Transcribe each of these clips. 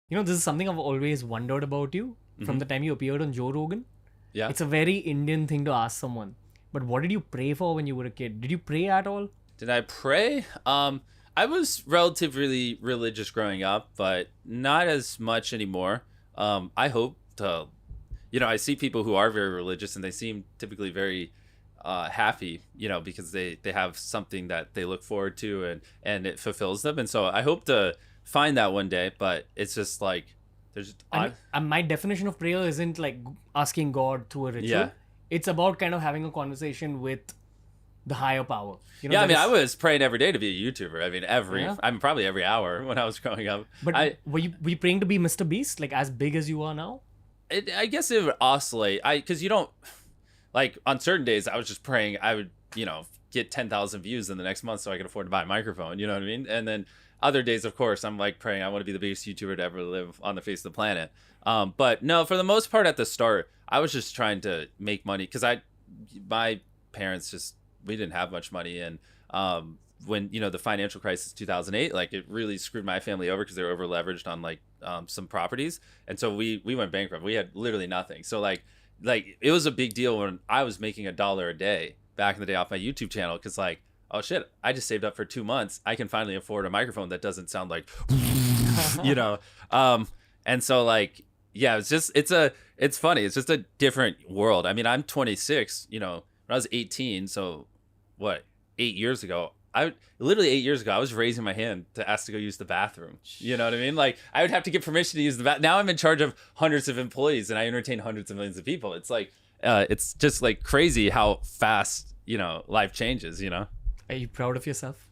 You know, this is something I've always wondered about you from Hmm. the time you appeared on Joe Rogan. Yeah. It's a very Indian thing to ask someone. But what did you pray for when you were a kid? Did you pray at all? Did I pray? I was relatively religious growing up, but not as much anymore. I hope to, I see people who are very religious and they seem typically very happy, because they have something that they look forward to and it fulfills them. And so I hope to find that one day, but it's just like there's I mean, odd. my definition of prayer isn't like asking God through a ritual. Yeah. It's about kind of having a conversation with the higher power. Yeah, I That mean, I is. was praying every day to be a YouTuber. I mean, Yeah. probably every hour when I was growing up. But I were you praying to be MrBeast, like as big as you are now? I guess it would oscillate. Because you don't like on certain days. I was just praying. I would get 10,000 views in the next month so I could afford to buy a microphone. You know what I mean? And then other days, of course, I'm like praying. I want to be the biggest YouTuber to ever live on the face of the planet. But no, for the most part, at the start, I was just trying to make money because my parents just we didn't have much money and when the financial crisis 2008 like it really screwed my family over because they were over leveraged on like some properties and so we went bankrupt. We had literally nothing. So like it was a big deal when I was making $1 a day back in the day off my YouTube channel because like oh shit, I just saved up for 2 months. I can finally afford a microphone that doesn't sound like you know and so like yeah, it's funny. It's just a different world. I mean, I'm 26, when I was 18, so what, 8 years ago, literally 8 years ago, I was raising my hand to ask to go use the bathroom. You know what I mean? Like I would have to get permission to use the bath. Now I'm in charge of hundreds of employees and I entertain hundreds of millions of people. It's like, it's just like crazy how fast, life changes. Are you proud of yourself?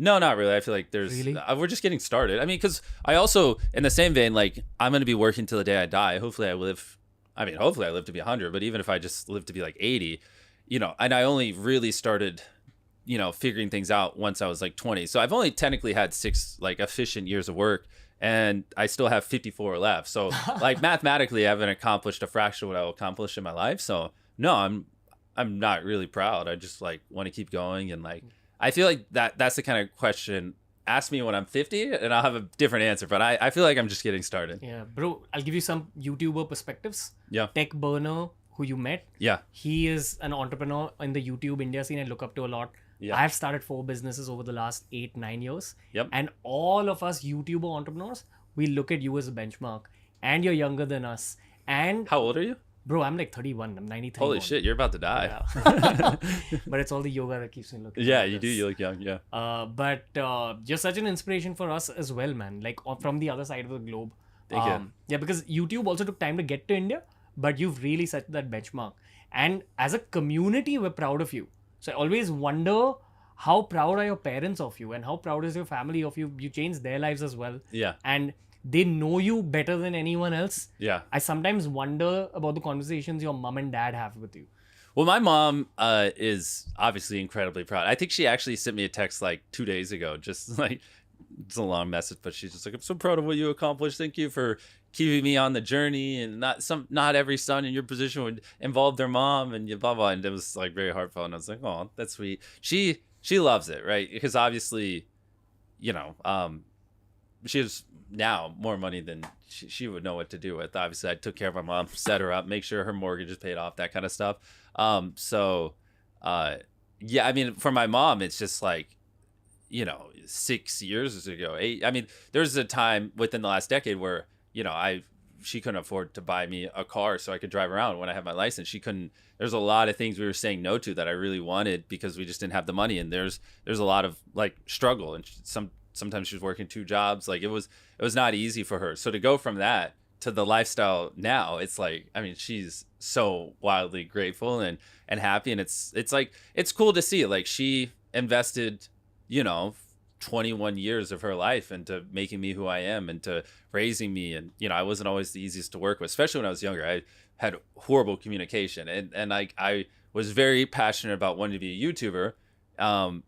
No, not really. I feel like Really? we're just getting started. I mean, because I also, in the same vein, like I'm going to be working till the day I die. Hopefully I live, I mean, hopefully I live to be 100, but even if I just live to be like 80, and I only really started, figuring things out once I was like 20. So I've only technically had 6 like efficient years of work and I still have 54 left. So like mathematically, I haven't accomplished a fraction of what I'll accomplish in my life. So no, I'm not really proud. I just like want to keep going and like, I feel like that's the kind of question. Ask me when I'm 50 and I'll have a different answer. But I feel like I'm just getting started. Yeah, bro, I'll give you some YouTuber perspectives. Yeah. Tech Burner, who you met, Yeah. he is an entrepreneur in the YouTube India scene I look up to a lot. Yeah. I've started 4 businesses over the last 8-9 years. Yep. And all of us YouTuber entrepreneurs, we look at you as a benchmark. And you're younger than us. And How old are you? bro, I'm like 31. I'm 93. Holy born. shit, you're about to die. Yeah. But it's all the yoga that keeps me looking. Yeah, like you do. this. You look young. Yeah. But you're such an inspiration for us as well, man. Like from the other side of the globe. Thank you. Yeah, because YouTube also took time to get to India, but you've really set that benchmark. And as a community, we're proud of you. So I always wonder how proud are your parents of you and how proud is your family of you. You changed their lives as well. Yeah. And they know you better than anyone else. Yeah. I sometimes wonder about the conversations your mom and dad have with you. Well, my mom is obviously incredibly proud. I think she actually sent me a text like 2 days ago, just like it's a long message, but she's just like, "I'm so proud of what you accomplished. Thank you for keeping me on the journey." And not every son in your position would involve their mom, and blah blah. And it was like very heartfelt. And I was like, "Oh, that's sweet." She loves it, right? Because obviously, you know, she has now more money than she would know what to do with. Obviously, I took care of my mom, set her up, make sure her mortgage is paid off, that kind of stuff. So, yeah, I mean, for my mom, it's just like, 6 years ago, 8. I mean, there's a time within the last decade where, she couldn't afford to buy me a car so I could drive around when I had my license. She couldn't. There's a lot of things we were saying no to that I really wanted because we just didn't have the money. And there's a lot of like struggle, and sometimes she was working 2 jobs. Like it was not easy for her. So to go from that to the lifestyle now, it's like, I mean, she's so wildly grateful and happy. And it's like, it's cool to see. Like she invested, 21 years of her life into making me who I am and to raising me. And, I wasn't always the easiest to work with, especially when I was younger. I had horrible communication and I was very passionate about wanting to be a YouTuber.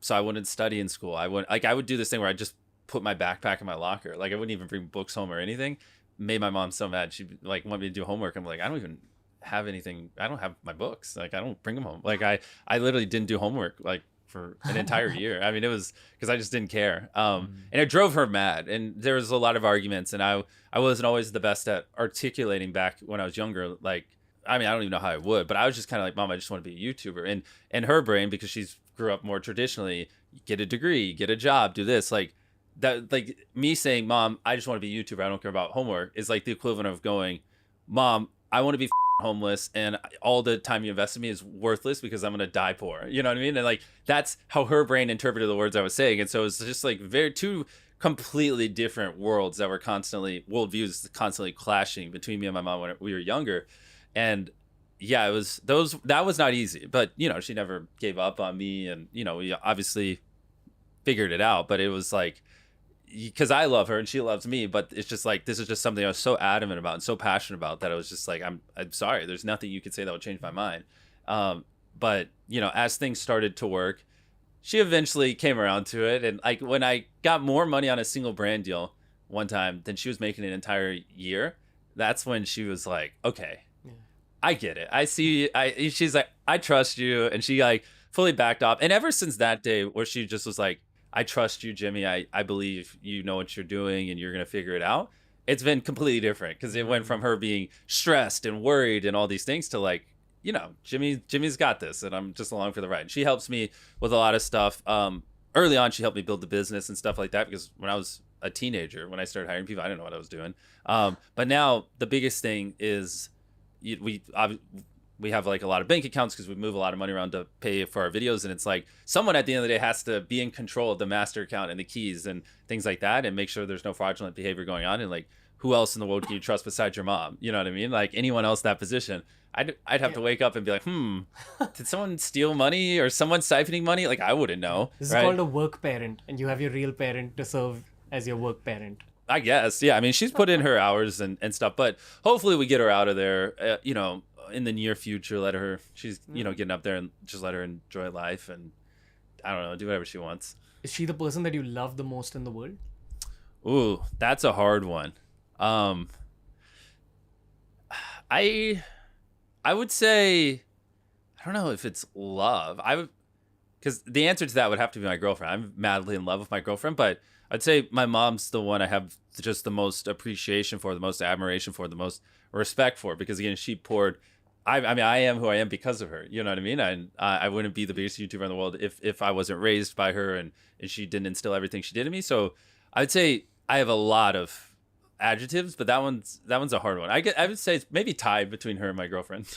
So I wouldn't study in school. I would do this thing where I just put my backpack in my locker. Like I wouldn't even bring books home or anything. Made my mom so mad. She'd like want me to do homework. I'm like, I don't even have anything. I don't have my books. Like I don't bring them home. Like I literally didn't do homework like for an entire year. I mean, it was because I just didn't care. And it drove her mad. And there was a lot of arguments. And I wasn't always the best at articulating back when I was younger. Like, I mean, I don't even know how I would, but I was just kind of like, Mom, I just want to be a YouTuber. And her brain, because she's grew up more traditionally, get a degree, get a job, do this. Like that, like me saying, Mom, I just want to be a YouTuber, I don't care about homework, is like the equivalent of going, Mom, I want to be homeless, and all the time you invest in me is worthless because I'm gonna die poor. You know what I mean? And like that's how her brain interpreted the words I was saying. And so it's just like two completely different worlds that were worldviews constantly clashing between me and my mom when we were younger. And yeah, that was not easy. But you know, she never gave up on me, and you know, we obviously figured it out. But it was like, because I love her and she loves me, but it's just like, this is just something I was so adamant about and so passionate about that I was just like, I'm sorry, there's nothing you could say that would change my mind. But you know, as things started to work, she eventually came around to it. And like when I got more money on a single brand deal one time than she was making an entire year, that's when she was like, okay, I get it. I see. She's like, I trust you. And she like fully backed off. And ever since that day where she just was like, I trust you, Jimmy. I believe you know what you're doing and you're going to figure it out. It's been completely different because it went from her being stressed and worried and all these things to like, you know, Jimmy's got this and I'm just along for the ride. And she helps me with a lot of stuff. Early on, she helped me build the business and stuff like that because when I was a teenager, when I started hiring people, I didn't know what I was doing. But now the biggest thing is we have like a lot of bank accounts because we move a lot of money around to pay for our videos. And it's like someone at the end of the day has to be in control of the master account and the keys and things like that and make sure there's no fraudulent behavior going on. And like, who else in the world can you trust besides your mom? You know what I mean? Like anyone else in that position, I'd have to wake up and be like, did someone steal money or someone siphoning money? Like I wouldn't know. This is called a work parent, and you have your real parent to serve as your work parent. I guess. Yeah. I mean, she's put in her hours and stuff, but hopefully we get her out of there, you know, in the near future. She's, you know, getting up there and just let her enjoy life and I don't know, do whatever she wants. Is she the person that you love the most in the world? Ooh, that's a hard one. I would say, I don't know if it's love. Because the answer to that would have to be my girlfriend. I'm madly in love with my girlfriend, but I'd say my mom's the one I have just the most appreciation for, the most admiration for, the most respect for, because again, she poured. I mean, I am who I am because of her. You know what I mean? I wouldn't be the biggest YouTuber in the world if I wasn't raised by her and she didn't instill everything she did in me. So I'd say I have a lot of adjectives, but that one's a hard one. I would say it's maybe tied between her and my girlfriend.